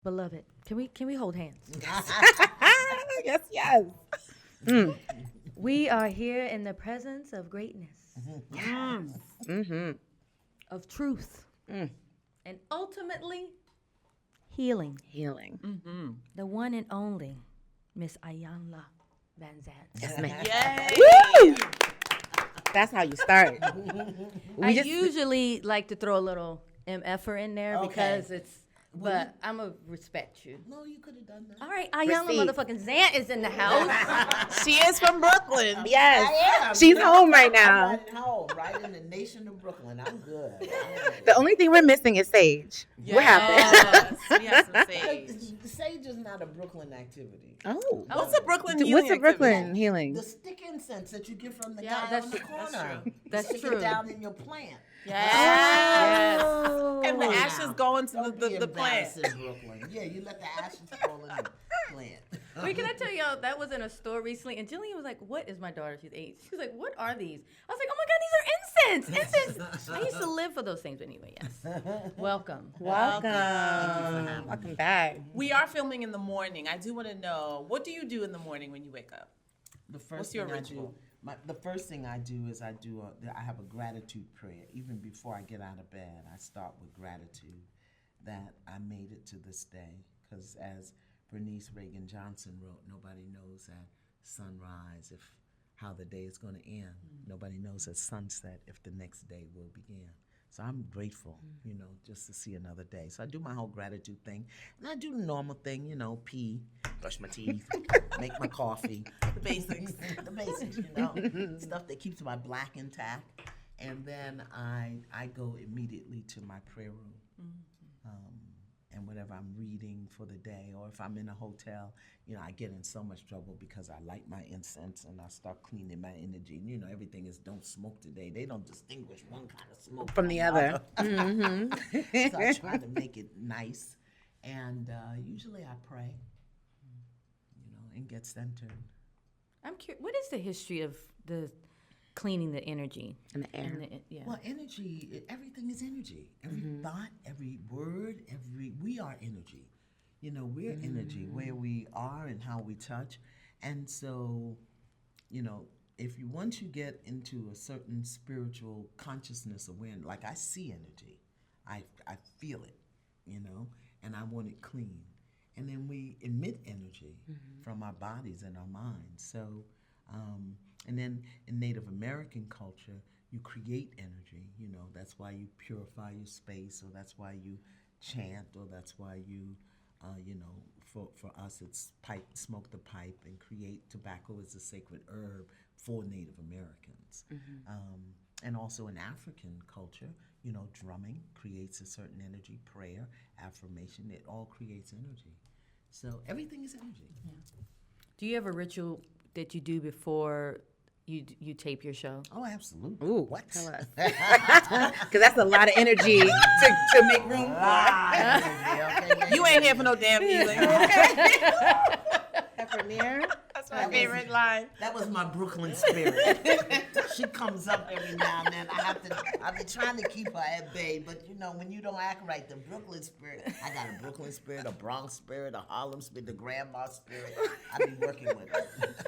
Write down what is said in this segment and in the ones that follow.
Beloved, can we hold hands? Yes, yes. Mm. We are here in the presence of greatness, Yes. Mm-hmm. of truth, Mm. and ultimately healing. Healing. The one and only Miss Iyanla Vanzant. Yes, ma'am. Yay! Woo! That's how you start. I usually like to throw a little MFer in there Okay. because it's. Well, But I'm going to respect you. No, you could have done that. All right, Iyanla Proceed. motherfucking Zant is in the house. She is from Brooklyn. Yes. I am. She's home right now. I'm right at home, right in the nation of Brooklyn. I'm good. The only thing we're missing is Sage. What happened? Yes, we have some sage. Sage is not a Brooklyn activity. Oh. What's a Brooklyn healing What's a Brooklyn activity? healing? The stick incense that you get from the Yeah, guy that's on the true. corner. That's true. That's Stick true. it down in your plant. Yes. Oh. And the Come on ashes now. go into Don't the be plant. embarrassed in Brooklyn. Yeah, you let the ashes fall in the plant. Wait, can I tell y'all that was in a store recently, and Jillian was like, "What is my daughter? She's 8. She was like, "What are these?" I was like, "Oh my God, these are incense! Incense!" I used to live for those things, but anyway, yes. Welcome. Welcome. Welcome back. We are filming in the morning. I do want to know, what do you do in the morning when you wake up? The first What's your thing ritual? the first thing I do is I have a gratitude prayer. Even before I get out of bed, I start with gratitude that I made it to this day. Because as Bernice Reagan Johnson wrote, nobody knows at sunrise if how the day is going to end. Nobody knows at sunset if the next day will begin. So I'm grateful, just to see another day. So I do my whole gratitude thing. And I do the normal thing, pee, brush my teeth, make my coffee. The basics. The basics, stuff that keeps my black intact. And then I go immediately to my prayer room. And whatever I'm reading for the day, or if I'm in a hotel, I get in so much trouble because I light my incense and I start cleaning my energy. Everything is don't smoke today. They don't distinguish one kind of smoke From the other. Mm-hmm. So I try to make it nice. And usually I pray, and get centered. I'm curious. What is the history of the cleaning the energy And the air. yeah. Well, energy, everything is energy. Every thought, every word, we are energy. We're energy, where we are and how we touch. And so, once you get into a certain spiritual consciousness awareness, like I see energy, I feel it, and I want it clean. And then we emit energy from our bodies and our minds. So, and then in Native American culture, you create energy. That's why you purify your space, or that's why you chant, or that's why you, for us, it's smoke the pipe, and create tobacco is a sacred herb for Native Americans. And also in African culture, drumming creates a certain energy, prayer, affirmation, it all creates energy. So everything is energy. Do you have a ritual that you do before you tape your show? Oh, absolutely. Ooh, What? tell us. Because that's a lot of energy to make room for. You ain't here for no damn healing. Premiere. That's my favorite line. That was my Brooklyn spirit. She comes up every now and then. I've been trying to keep her at bay, but when you don't act right, the Brooklyn spirit, I got a Brooklyn spirit, a Bronx spirit, a Harlem spirit, the grandma spirit. I be working with it.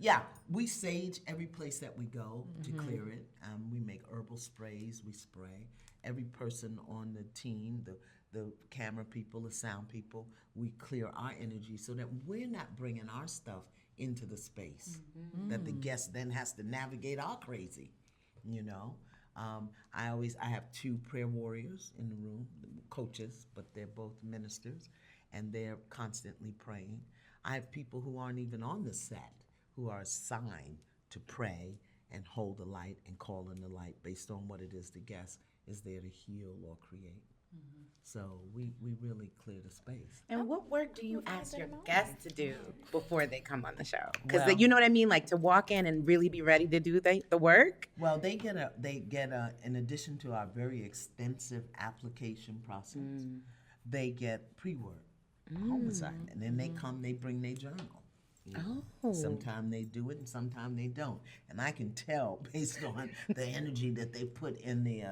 Yeah, we sage every place that we go to clear it. We make herbal sprays, we spray. Every person on the team, the camera people, the sound people, we clear our energy so that we're not bringing our stuff into the space that the guest then has to navigate our crazy, I have 2 prayer warriors in the room, coaches, but they're both ministers, and they're constantly praying. I have people who aren't even on the set who are assigned to pray and hold the light and call in the light based on what it is the guest is there to heal or create. So we really clear the space. And what work do you ask your guests to do before they come on the show? Because Well- you know what I mean, like to walk in and really be ready to do the work. Well, they get in addition to our very extensive application process, they get pre-work, homicide, and then they bring their journal. Oh. Sometimes they do it and sometimes they don't. And I can tell based on the energy that they put in the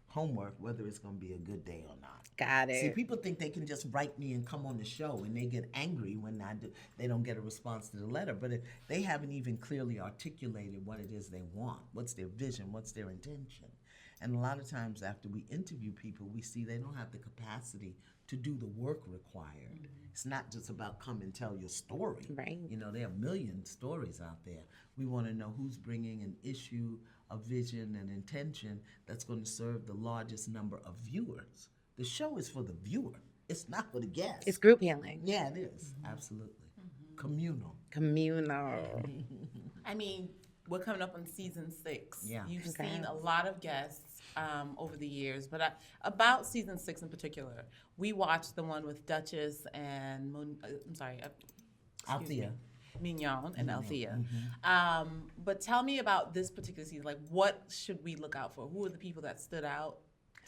homework whether it's going to be a good day or not. Got it. See, people think they can just write me and come on the show, and they get angry when they don't get a response to the letter. But they haven't even clearly articulated what it is they want, what's their vision, what's their intention. And a lot of times after we interview people, we see they don't have the capacity to do the work required. It's not just about come and tell your story. Right. You know, there are a million stories out there. We want to know who's bringing an issue, a vision, an intention that's going to serve the largest number of viewers. The show is for the viewer. It's not for the guest. It's group healing. Yeah, it is. Absolutely. Communal. I mean, we're coming up on season 6. Yeah. You've Okay. seen a lot of guests over the years, but about season 6 in particular, we watched the one with Duchess and Althea. Mignon and Althea. But tell me about this particular season. Like, what should we look out for? Who are the people that stood out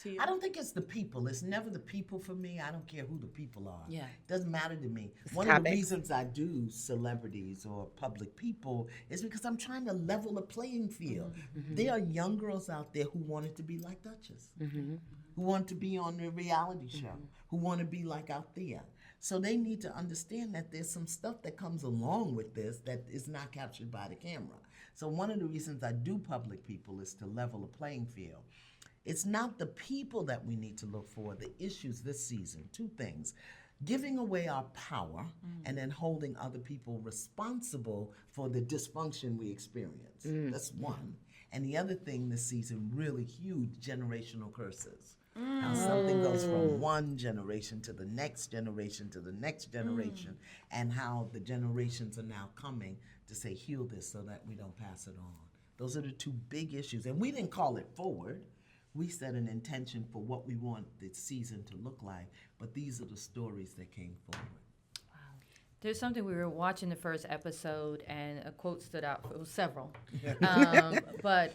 to you? I don't think it's the people. It's never the people for me. I don't care who the people are. Yeah. Doesn't matter to me. It's One of the topics. reasons I do celebrities or public people is because I'm trying to level the playing field. There are young girls out there who wanted to be like Duchess, who want to be on the reality show, who want to be like Althea. So they need to understand that there's some stuff that comes along with this that is not captured by the camera. So one of the reasons I do public people is to level the playing field. It's not the people that we need to look for, the issues this season. 2 things. Giving away our power and then holding other people responsible for the dysfunction we experience. That's one. And the other thing this season, really huge, generational curses. How something goes from one generation to the next generation to the next generation, and how the generations are now coming to say, heal this so that we don't pass it on. Those are the 2 big issues. And we didn't call it forward. We set an intention for what we want the season to look like, but these are the stories that came forward. There's something we were watching the first episode, and a quote stood out. It was several, but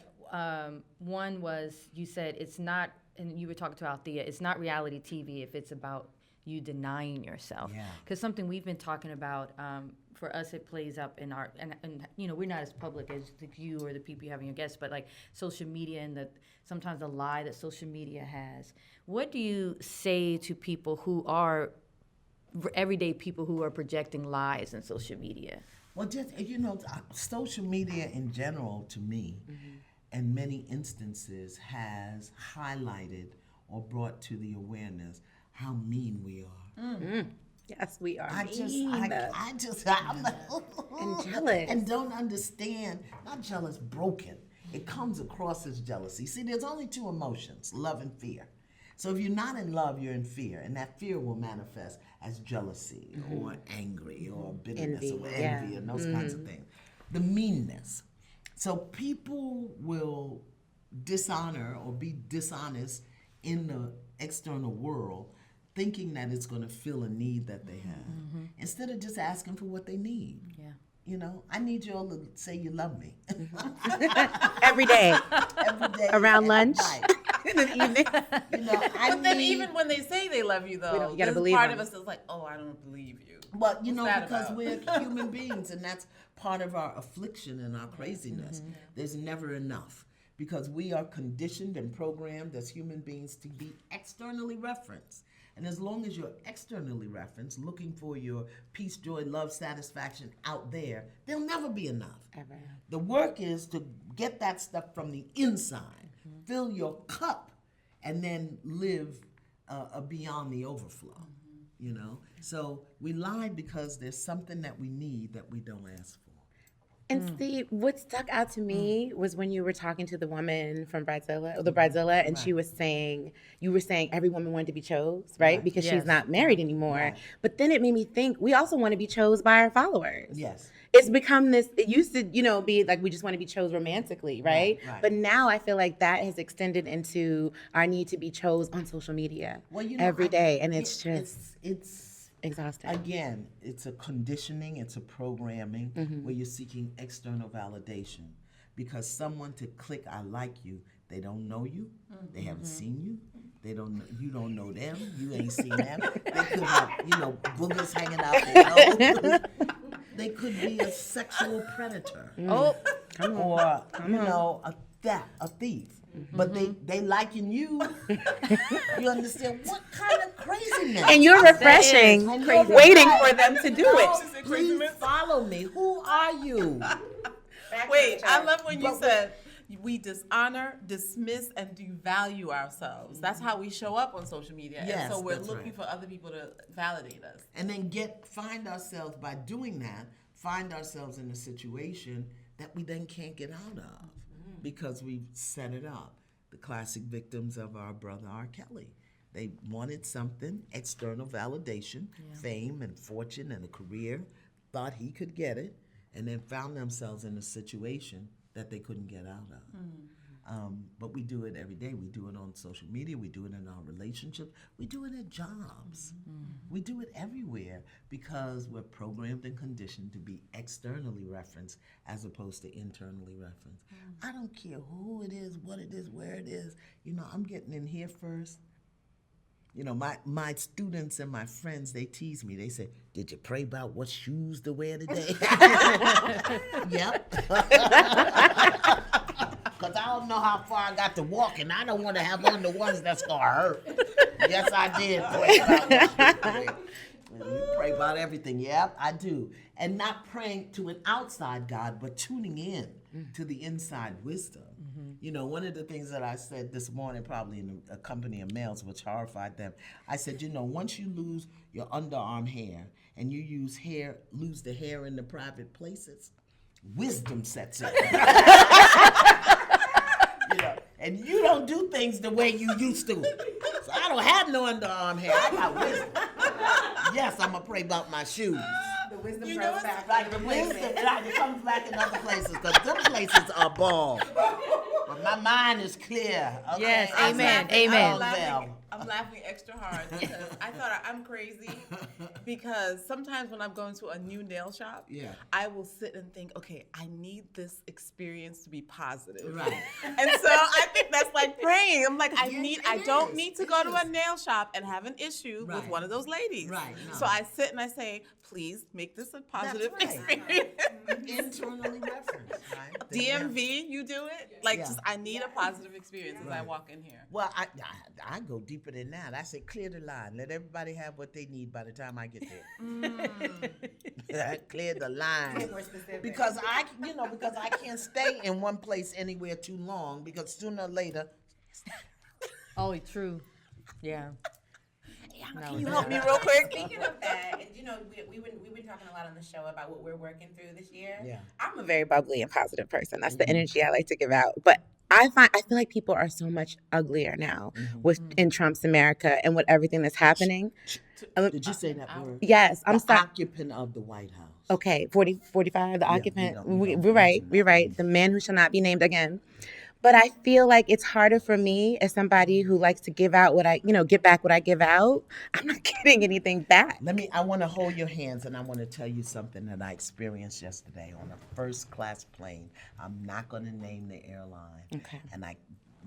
one was you said it's not, and you were talking to Althea. It's not reality TV if it's about you denying yourself. Yeah. Because something we've been talking about. For us, it plays up in our, and you know, we're not as public as you or the people you have in your guests, but like social media and sometimes the lie that social media has. What do you say to people who are everyday people who are projecting lies in social media? Well, just, you know, social media in general, to me, in many instances, has highlighted or brought to the awareness how mean we are. Yes, we are. I'm and jealous. and don't understand, not jealous, broken. It comes across as jealousy. See, there's only 2 emotions, love and fear. So if you're not in love, you're in fear, and that fear will manifest as jealousy or angry or bitterness or envy and those kinds of things. The meanness. So people will dishonor or be dishonest in the external world, thinking that it's going to fill a need that they have, instead of just asking for what they need. Yeah. You know, I need you all to say you love me. Every day. Every day. Around at lunch. night. In the evening. You know, But then even when they say they love you, though, you gotta there's believe part them. of us that's like, oh, I don't believe you. But, you know, What's that because about? we're human beings, and that's part of our affliction and our craziness. There's never enough, because we are conditioned and programmed as human beings to be externally referenced. And as long as you're externally referenced, looking for your peace, joy, love, satisfaction out there, there'll never be enough. Ever. The work is to get that stuff from the inside, fill your cup, and then live beyond the overflow. You know, so we lie because there's something that we need that we don't ask for. And Steve, what stuck out to me was when you were talking to the woman from Bridezilla, and she was saying, you were saying every woman wanted to be chose, right? Because Yes. she's not married anymore. Right. But then it made me think, we also want to be chose by our followers. Yes. It's become this, it used to, be like we just want to be chose romantically, right? Right. But now I feel like that has extended into our need to be chose on social media every day. And it's exhausting. Again, it's a conditioning, it's a programming where you're seeking external validation. Because someone to click I like you, they don't know you, they haven't seen you, you don't know them, you ain't seen them. They could have, boogers hanging out their nose. They could be a sexual predator. Oh, Or, a a thief. But they liking you. You understand? What kind of craziness? And you're refreshing, And you're waiting right. for them to do it. Please follow me. Who are you? Wait, I love when you said we dishonor, dismiss, and devalue ourselves. That's how we show up on social media. Yes, and so we're that's looking right. for other people to validate us. And then find ourselves, by doing that, find ourselves in a situation that we then can't get out of because we've set it up. The classic victims of our brother R. Kelly. They wanted something, external validation, fame and fortune and a career, thought he could get it, and then found themselves in a situation that they couldn't get out of. But we do it every day. We do it on social media. We do it in our relationships. We do it at jobs. We do it everywhere because we're programmed and conditioned to be externally referenced as opposed to internally referenced. I don't care who it is, what it is, where it is. You know, I'm getting in here first. You know, my students and my friends, they tease me. They say, "Did you pray about what shoes to wear today?" Yep. Because I don't know how far I got to walk, and I don't want to have on the ones that's going to hurt. Yes, I did pray about what shoes to wear. You pray about everything. Yep, I do. And not praying to an outside God, but tuning in to the inside wisdom. You know, one of the things that I said this morning, probably in a company of males, which horrified them, I said, you know, once you lose your underarm hair and you lose the hair in the private places, wisdom sets in. You know, and you don't do things the way you used to. So I don't have no underarm hair. I got wisdom. Yes, I'm gonna pray about my shoes. The wisdom You grows know back. Like the wisdom, it comes back in other places, because them places are bald. But my mind is clear. Okay? Yes, I'm amen, laughing amen. all well. I'm laughing extra hard because I thought I'm crazy because sometimes when I'm going to a new nail shop, I will sit and think, okay, I need this experience to be positive. Right. And so I think that's like praying. I'm like, I don't is. need to It go to a is. nail shop and have an issue with Right. one of those ladies. Right, no. So I sit and I say, please make this a positive right. experience. Internally referenced, right? DMV, you do it? Like, Yeah. just I need a positive experience as I walk in here. Well, I go deeper than that. I say clear the line. Let everybody have what they need by the time I get there. Clear the line. More specific. Because I can't stay in one place anywhere too long, because sooner or later. Oh, true. Yeah. Can you help me real quick? Speaking of that, you know, we've been talking a lot on the show about what we're working through this year. Yeah. I'm a very bubbly and positive person. That's the energy I like to give out. But I feel like people are so much uglier now in Trump's America and with everything that's happening. Did you say that word? Yes, I'm The sorry. occupant of the White House. Okay, 45, the occupant. we don't We're right. mention We're that. right. The man who shall not be named again. But I feel like it's harder for me as somebody who likes to give out get back what I give out. I'm not getting anything back. I want to hold your hands, and I want to tell you something that I experienced yesterday on a first-class plane. I'm not going to name the airline. Okay. And I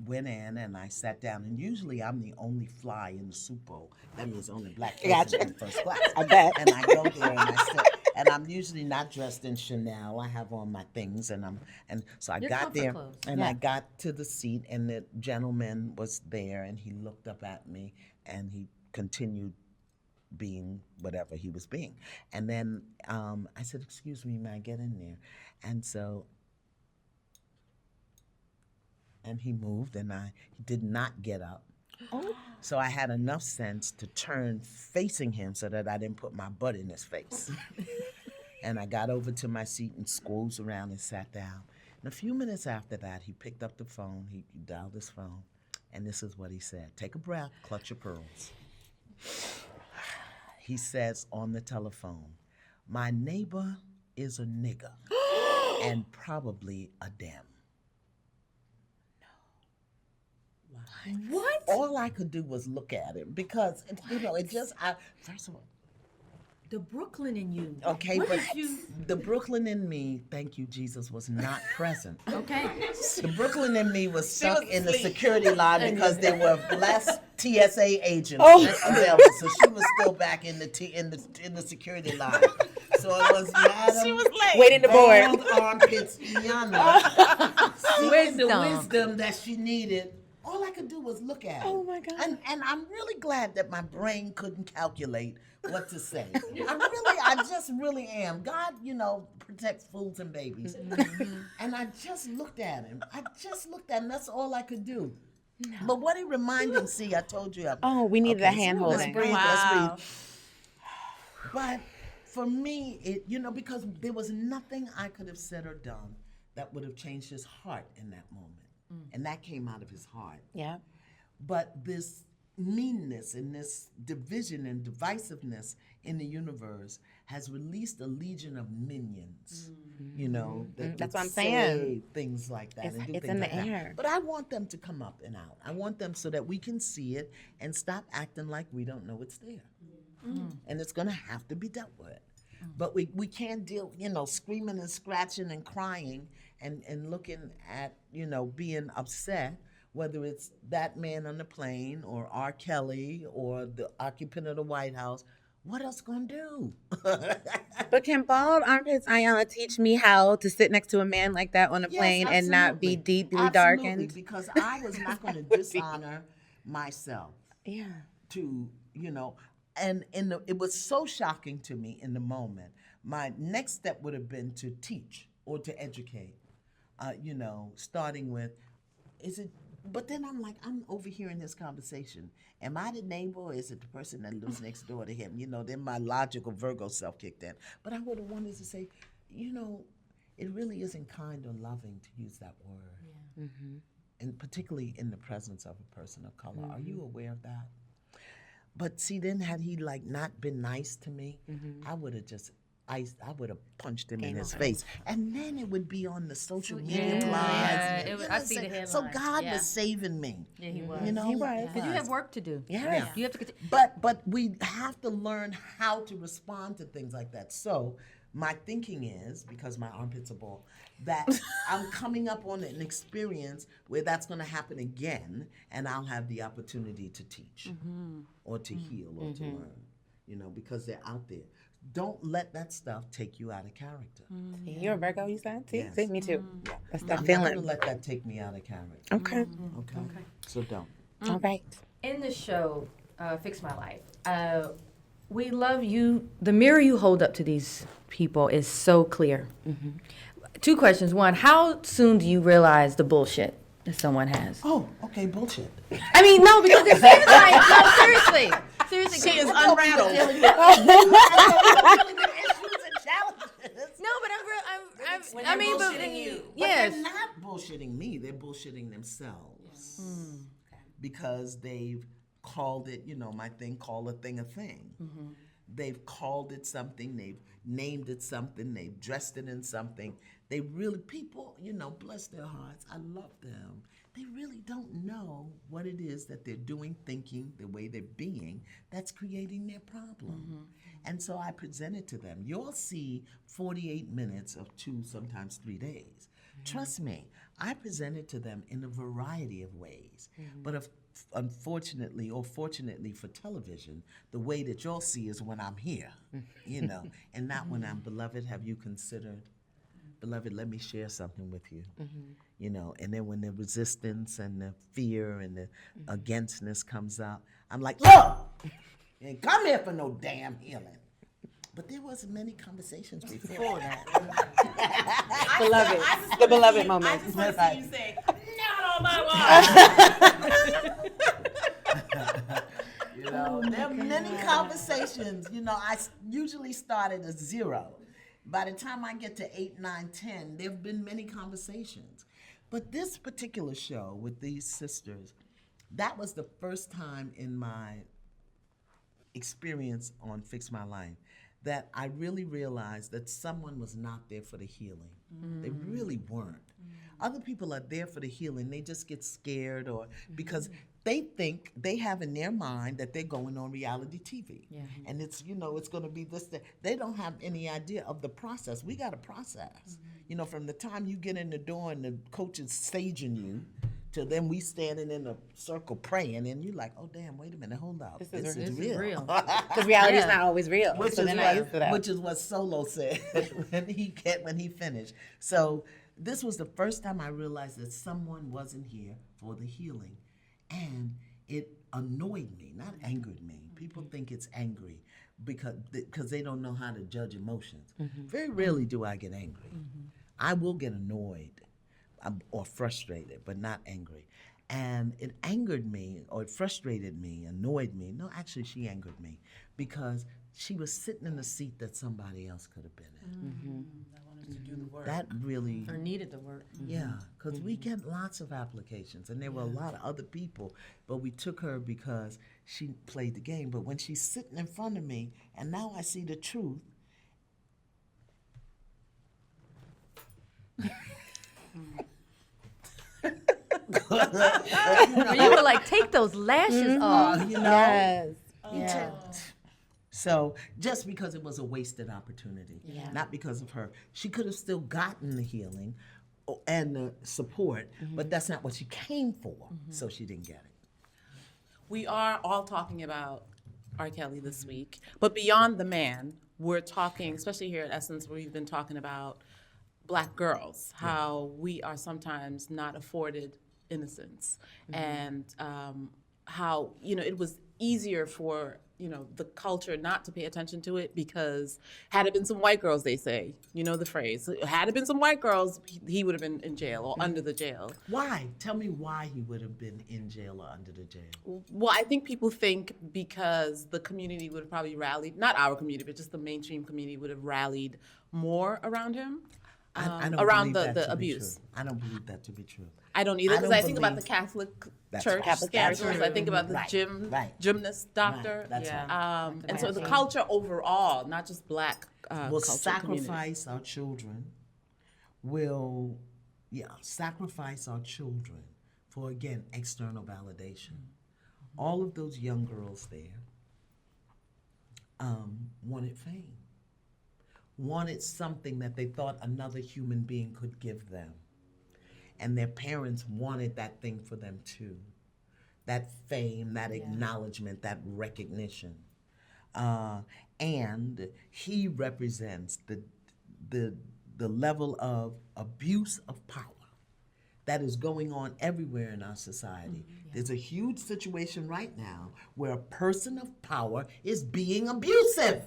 went in and I sat down, and usually I'm the only fly in the Super Bowl. That means only black person Gotcha. in first class. I bet. And I go there and I sit, and I'm usually not dressed in Chanel. I have on my things, and so I Your got comfort there, clothes. and Yeah. I got to the seat, and the gentleman was there, and he looked up at me, and he continued being whatever he was being. And then I said, "Excuse me, may I get in there?" And he moved, and he did not get up. So I had enough sense to turn facing him so that I didn't put my butt in his face. And I got over to my seat and squoozed around and sat down. And a few minutes after that, he picked up the phone, he dialed his phone, and this is what he said. Take a breath, clutch your pearls. He says on the telephone, "My neighbor is a nigger and probably a dem." What? All I could do was look at him because, first of all, the Brooklyn in you. Okay, What but did you? the Brooklyn in me, thank you, Jesus, was not present. Okay. The Brooklyn in me was stuck was in the asleep. security line because there were less TSA agents available. So she was still back in the security line. So it was Madam She was late. Waiting to board. Bald Armpits Iyanla seeking the Wisdom. wisdom that she needed. All I could do was look at it. Oh, my God. And I'm really glad that my brain couldn't calculate what to say. I just really am. God, protects fools and babies. And I just looked at him. That's all I could do. No. But what he reminded me, see, I told you. We needed a so hand let's holding. breathe, Wow. let's breathe. But for me, because there was nothing I could have said or done that would have changed his heart in that moment. And that came out of his heart. Yeah. But this meanness and this division and divisiveness in the universe has released a legion of minions, that That's would what I'm say saying. things like that. It's- and do it's things in the like that. air. But I want them to come up and out. I want them so that we can see it and stop acting like we don't know it's there. And it's going to have to be dealt with. But we can't deal, screaming and scratching and crying and looking at, being upset, whether it's that man on the plane or R. Kelly or the occupant of the White House. What else gonna do? But can bald armpits Iyanla teach me how to sit next to a man like that on a Yes, plane and not be absolutely. deeply Absolutely, darkened? because I was not going to dishonor myself Yeah. to, and it was so shocking to me in the moment. My next step would have been to teach or to educate, starting with, but then I'm like, I'm overhearing this conversation. Am I the neighbor or is it the person that lives next door to him? Then my logical Virgo self kicked in. But I would have wanted to say, it really isn't kind or loving to use that word. Yeah. And particularly in the presence of a person of color. Are you aware of that? But see, then had he not been nice to me, I would have I would have punched him in his face. And then it would be on the social media blogs. I see the headlines. So God Yeah. was saving me. Yeah, he was. He was. Because you have work to do. Yeah. You have to. But we have to learn how to respond to things like that. So my thinking is, because my armpits are bald, that I'm coming up on an experience where that's going to happen again, and I'll have the opportunity to teach or to heal or to learn, because they're out there. Don't let that stuff take you out of character. You're a Virgo, you said? See, Yes. see, me too. That's that I'm not going to feeling. let that take me out of character. Okay. Okay? So don't. All right. In the show, Fix My Life, we love you. The mirror you hold up to these people is so clear. 2 questions. 1, how soon do you realize the bullshit that someone has? Oh, okay, bullshit. I mean, no, because it seems like, no, seriously. Seriously. She is I'm unraveled. dealing with issues and challenges. No, but I'm When I they're mean, but bullshitting you. But yes. they're not bullshitting me. They're bullshitting themselves. Because they've called it, my thing, call a thing a thing. They've called it something. They've named it something. They've dressed it in something. They really, people, bless their hearts. I love them. They really don't know what it is that they're doing, thinking, the way they're being, that's creating their problem. And so I presented to them. You'll see 48 minutes of 2, sometimes 3 days. Trust me, I presented to them in a variety of ways. But unfortunately, or fortunately for television, the way that you'll see is when I'm here, and not when I'm, beloved, have you considered? Beloved, let me share something with you. And then when the resistance and the fear and the againstness comes up, I'm like, look, you ain't come here for no damn healing. But there wasn't many conversations before that. Beloved. I just The wanna beloved see- moment. I just want to see you say, not on my watch. There are many conversations. I usually start at a 0. By the time I get to 8, 9, 10, there have been many conversations. But this particular show with these sisters, that was the first time in my experience on Fix My Life that I really realized that someone was not there for the healing. They really weren't. Other people are there for the healing. They just get scared or because they think they have in their mind that they're going on reality TV. Yeah. And it's, it's going to be this, that. They don't have any idea of the process. We got a process. From the time you get in the door and the coach is staging you, till then we standing in a circle praying, and you're like, oh, damn, wait a minute, hold up. This is real. Because reality is not always real. Which so is they're not used to that. Which is what Solo said when he finished. So this was the first time I realized that someone wasn't here for the healing. And it annoyed me, not angered me. People think it's angry because they don't know how to judge emotions. Very rarely do I get angry. I will get annoyed or frustrated, but not angry. And it angered me, or it frustrated me, annoyed me. No, actually, she angered me because she was sitting in the seat that somebody else could have been in. That wanted to do the work. That really... Or needed the work. Yeah, because we get lots of applications, and there were a lot of other people, but we took her because she played the game. But when she's sitting in front of me, and now I see the truth, You were like, take those lashes off. Yes. Yeah. So just because it was a wasted opportunity, not because of her. She could have still gotten the healing and the support, but that's not what she came for, so she didn't get it. We are all talking about R. Kelly this week, but beyond the man, we're talking, especially here at Essence, where we've been talking about Black girls, how we are sometimes not afforded innocence, and how, it was easier for, the culture not to pay attention to it because had it been some white girls, they say, the phrase, had it been some white girls, he would have been in jail or under the jail. Why? Tell me why he would have been in jail or under the jail. Well, I think people think because the community would have probably rallied, not our community, but just the mainstream community would have rallied more around him. I don't around believe that the to be abuse. true. I don't believe that to be true. I don't either, because I think about the believe- Catholic That's Church right. scandals. That's I think about the right. gymnast doctor. Right. That's right. And so the culture overall, not just Black Will culture community. sacrifice our children sacrifice our children for, again, external validation. All of those young girls there wanted fame, wanted something that they thought another human being could give them. And their parents wanted that thing for them too. That fame, that acknowledgement, that recognition. And he represents the level of abuse of power that is going on everywhere in our society. There's a huge situation right now where a person of power is being abusive.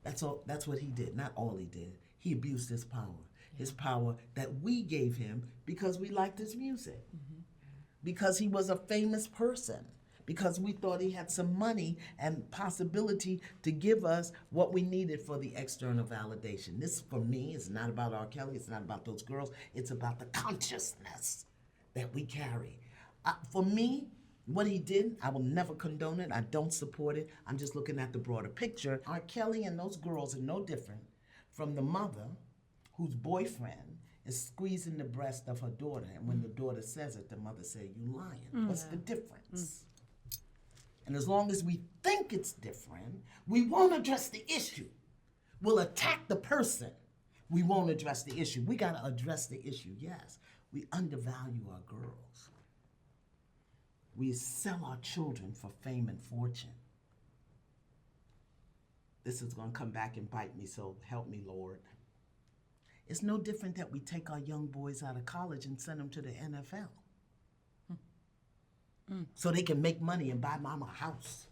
That's all. That's what he did. Not all he did. He abused his power. His power that we gave him because we liked his music. Because he was a famous person. Because we thought he had some money and possibility to give us what we needed for the external validation. This, for me, is not about R. Kelly. It's not about those girls. It's about the consciousness that we carry. For me, what he did, I will never condone it. I don't support it. I'm just looking at the broader picture. R. Kelly and those girls are no different from the mother whose boyfriend is squeezing the breast of her daughter. And when the daughter says it, the mother says, "You lying." What's the difference? And as long as we think it's different, we won't address the issue. We'll attack the person. We won't address the issue. We got to address the issue, yes. We undervalue our girls. We sell our children for fame and fortune. This is going to come back and bite me, so help me, Lord. It's no different that we take our young boys out of college and send them to the NFL. So they can make money and buy mama a house.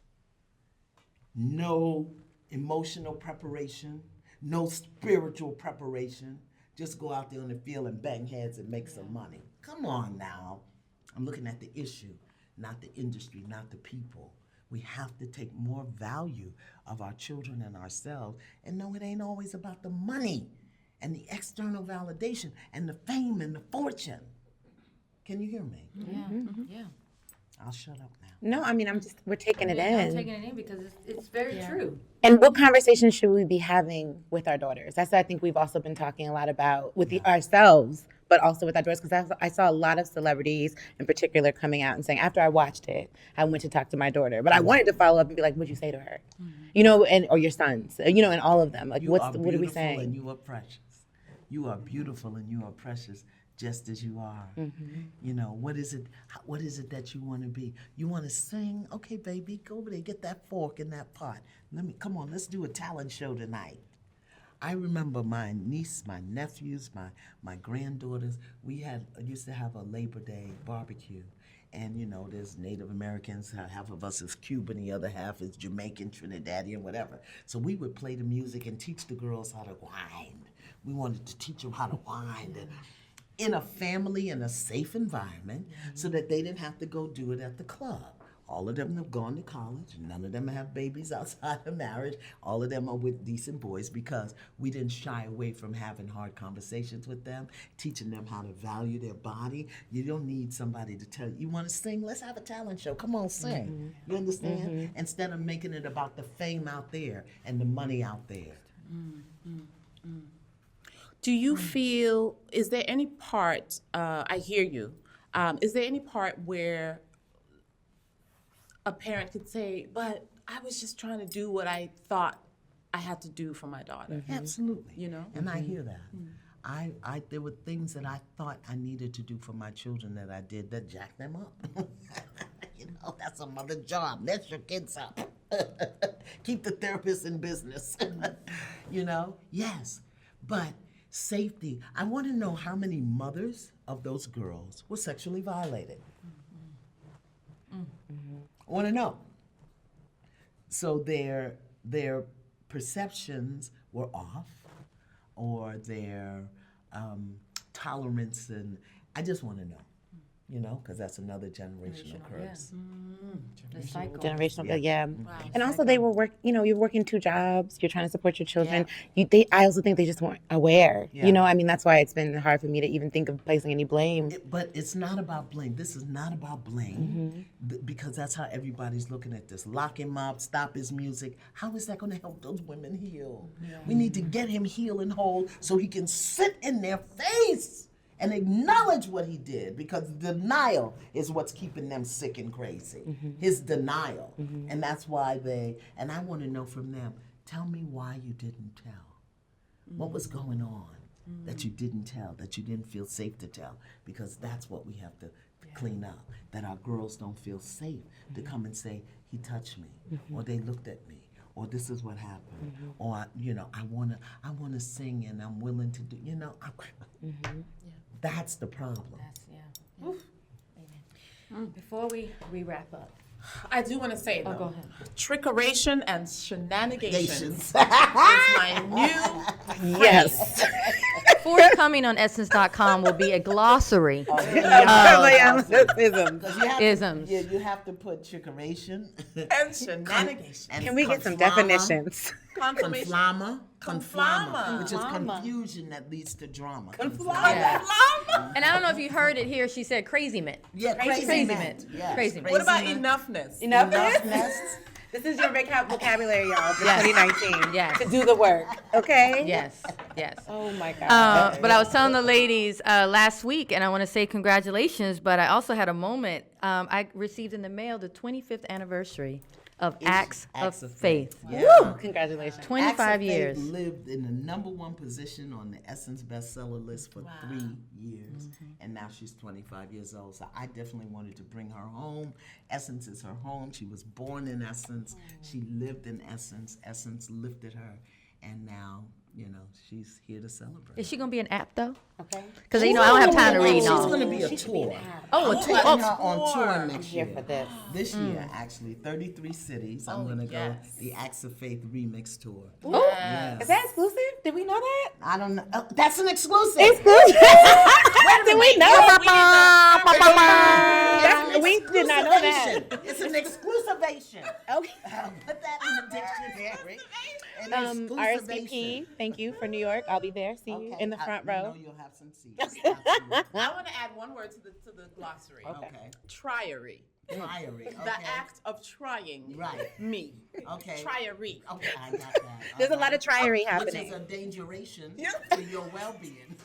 No emotional preparation, no spiritual preparation. Just go out there on the field and bang heads and make some money. Come on now. I'm looking at the issue, not the industry, not the people. We have to take more value of our children and ourselves. And no, it ain't always about the money and the external validation and the fame and the fortune. Can you hear me? Yeah. I'll shut up now. No, I mean, we're taking it I'm in. taking it in because it's very true. And what conversations should we be having with our daughters? That's what I think we've also been talking a lot about with ourselves but also with outdoors, because I saw a lot of celebrities in particular coming out and saying, after I watched it, I went to talk to my daughter, but I wanted to follow up and be like, what'd you say to her? You know, and or your sons, you know, and all of them. Like, You are what are we beautiful saying? and you are precious. You are beautiful and you are precious just as you are. You know, what is it that you want to be? You want to sing? Okay, baby, go over there, get that fork in that pot. Come on, let's do a talent show tonight. I remember my niece, my nephews, my granddaughters, we used to have a Labor Day barbecue. And, you know, there's Native Americans, half of us is Cuban, the other half is Jamaican, Trinidadian, whatever. So we would play the music and teach the girls how to wind. We wanted to teach them how to wind and in a family, in a safe environment, so that they didn't have to go do it at the club. All of them have gone to college. None of them have babies outside of marriage. All of them are with decent boys because we didn't shy away from having hard conversations with them, teaching them how to value their body. You don't need somebody to tell you, you want to sing? Let's have a talent show. Come on, sing. You understand? Instead of making it about the fame out there and the money out there. Do you feel, is there any part, I hear you, is there any part where a parent could say, but I was just trying to do what I thought I had to do for my daughter? Absolutely. You know? And I hear that. There were things that I thought I needed to do for my children that I did that jacked them up. You know, that's a mother's job. Let your kids up. Keep the therapist in business. You know? Yes. But safety. I want to know how many mothers of those girls were sexually violated. I want to know. So their perceptions were off, or their tolerance, and I just want to know, you know, because that's another generational curse. The cycle. Generational, yeah. Wow. And also, they were you're working 2 jobs. You're trying to support your children. I also think they just weren't aware. Yeah. You know, I mean, that's why it's been hard for me to even think of placing any blame. But it's not about blame. This is not about blame, because that's how everybody's looking at this. Lock him up, stop his music. How is that going to help those women heal? We need to get him healed and whole so he can sit in their face and acknowledge what he did, because denial is what's keeping them sick and crazy. His denial. And that's why and I want to know from them, tell me why you didn't tell. What was going on that you didn't tell, that you didn't feel safe to tell? Because that's what we have to clean up, that our girls don't feel safe to come and say, he touched me, or they looked at me, or this is what happened, or, you know, I wanna sing and I'm willing to do, you know, that's the problem. Before we wrap up. I do want to say, though, go ahead. trickeration and shenanigans is Nations. my new Yes. Forthcoming on Essence.com will be a glossary Isms. isms. Yeah, you have to put trickeration. and shenanigans. And Can we get some conflama, definitions? Confirmation. Conflama, which is Conflama. confusion that leads to drama. Yeah. And I don't know if you heard it here. She said crazy mint. Yeah, Crazy crazy mint. Yes. Crazy mint. What about Crazy enoughness? Enough. This is your vocabulary, y'all, for Yes. 2019. Yes. To do the work, okay? Yes. Yes. Oh my God. But I was telling the ladies last week, and I want to say congratulations, but I also had a moment. I received in the mail the 25th anniversary of Acts of Faith. Yeah. Woo! Congratulations. 25 Acts of Faith years. lived in the #1 position on the Essence bestseller list for 3 years, and now she's 25 years old. So I definitely wanted to bring her home. Essence is her home. She was born in Essence. She lived in Essence. Essence lifted her, and now, you know, she's here to celebrate. Is she going to be an app, though? Okay. Because, you know, I don't have time to read She's all. going to be a tour. Oh, a I'm tour. putting her Oh, on tour next Here year. for this. This year, actually, 33 cities. I'm going to go yes. the Acts of Faith remix tour. Is that exclusive? Did we know that? I don't know. Oh, that's an exclusive. Exclusive? Did we know? It's We did not know that. exclusivation. It's an exclusivation. Okay. Put that in the dictionary. An exclusivation. RSVP, thank you for New York. I'll be there. See you in the front You row. know you'll have some seats. Absolutely. I want to add one word to the glossary. Okay. Triary. Tryery. Okay. The act of trying. Right. Me. Okay. Tryery. Okay, I got that. There's a lot of tryery Which happening. is a dangeration to your well-being.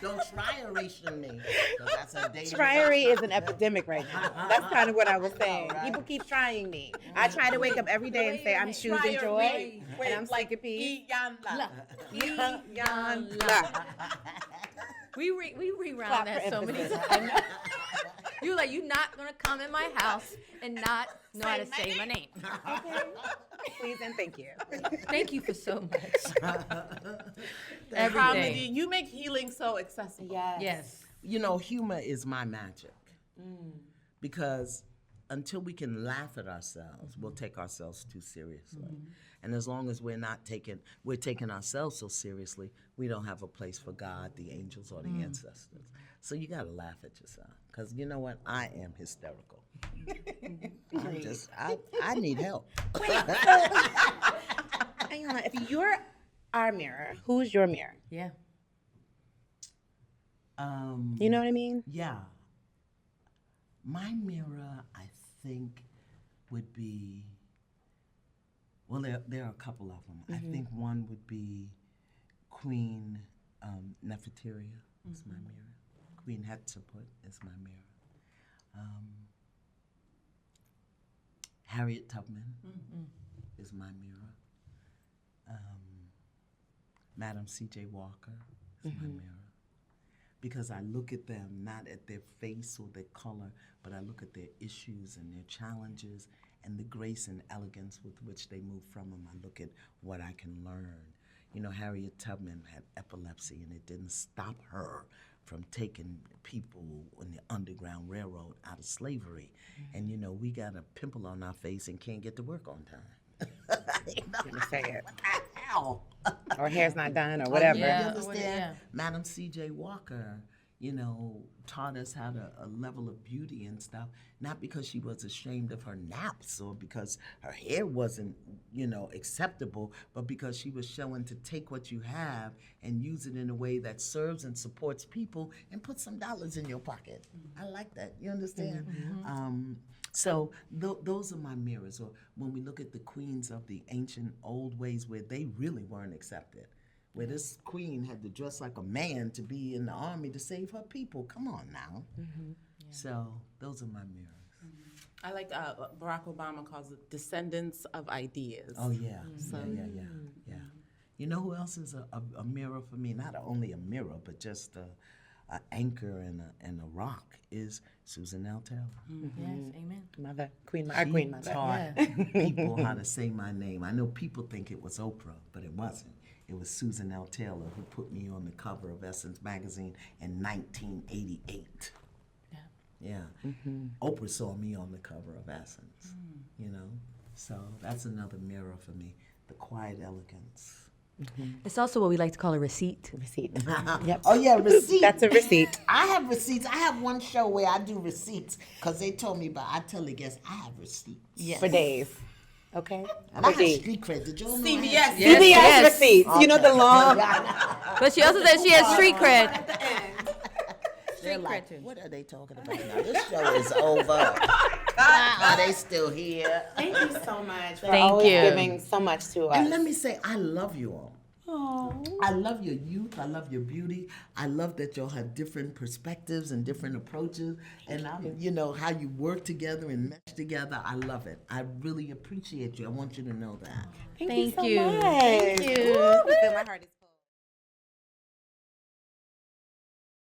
Don't tryeration me, 'cause that's a dangerous. Tryery is an epidemic right now. That's kind of what I was saying. right? People keep trying me. I try to wake up every day and say I'm choosing joy, and I'm seeking peace. Iyanla. Iyanla. We rewound Clap that for so many emphasis. times. You were like, you're not gonna come in my house and not know how to say my name. Okay. Please and thank you. Thank you for so much. Every Comedy. day. You make healing so accessible. Yes. You know, humor is my magic. Because until we can laugh at ourselves, we'll take ourselves too seriously. And as long as we're taking ourselves so seriously, we don't have a place for God, the angels, or the ancestors. So you got to laugh at yourself. Because you know what? I am hysterical. I need help. Iyanla, if you're our mirror, who's your mirror? Yeah. You know what I mean? Yeah. My mirror, I think, would be, well, there are a couple of them. I think one would be Queen Nefertiti is my mirror. Queen Hatshepsut is my mirror. Harriet Tubman is my mirror. Madam C.J. Walker is my mirror. Because I look at them not at their face or their color, but I look at their issues and their challenges and the grace and elegance with which they move from them. I look at what I can learn. You know, Harriet Tubman had epilepsy, and it didn't stop her from taking people in the Underground Railroad out of slavery. And, you know, we got a pimple on our face and can't get to work on time. You know? Let me say it. What the hell? Or hair's not done, or whatever. Yeah. You understand? Yeah. Madam C.J. Walker, you know, taught us how to a level of beauty and stuff, not because she was ashamed of her naps or because her hair wasn't, you know, acceptable, but because she was showing to take what you have and use it in a way that serves and supports people and put some dollars in your pocket. I like that. You understand? So those are my mirrors. Or when we look at the queens of the ancient old ways where they really weren't accepted, where this queen had to dress like a man to be in the army to save her people. Come on now. So those are my mirrors. I like Barack Obama calls it descendants of ideas. Oh yeah, yeah. You know who else is a mirror for me? Not only a mirror, but just an anchor and a rock is Susan L. Taylor. Yes. Amen. Mother, our queen mother. Taught people how to say my name. I know people think it was Oprah, but it wasn't. It was Susan L. Taylor who put me on the cover of Essence magazine in 1988. Yeah. Oprah saw me on the cover of Essence, you know? So that's another mirror for me, the quiet elegance. It's also what we like to call a receipt. Receipt. Yep. Oh, yeah, receipt. That's a receipt. I have receipts. I have one show where I do receipts because they told me, but I tell the guests I have receipts. Yes. For days. Okay? And I have Receipt. street cred. Did y'all know I CBS. have- Yes, CBS yes. receipts. You know the long. But she also said she has street cred. They're Street like, cred too. what are they talking about now? This show is over. Are they still here? Thank you so much. For Thank always you. giving so much to us. And let me say, I love you all. I love your youth. I love your beauty. I love that y'all have different perspectives and different approaches. And you know, how you work together and mesh together. I love it. I really appreciate you. I want you to know that. Thank Thank so you. much. Thank you. Woo, I feel my heart is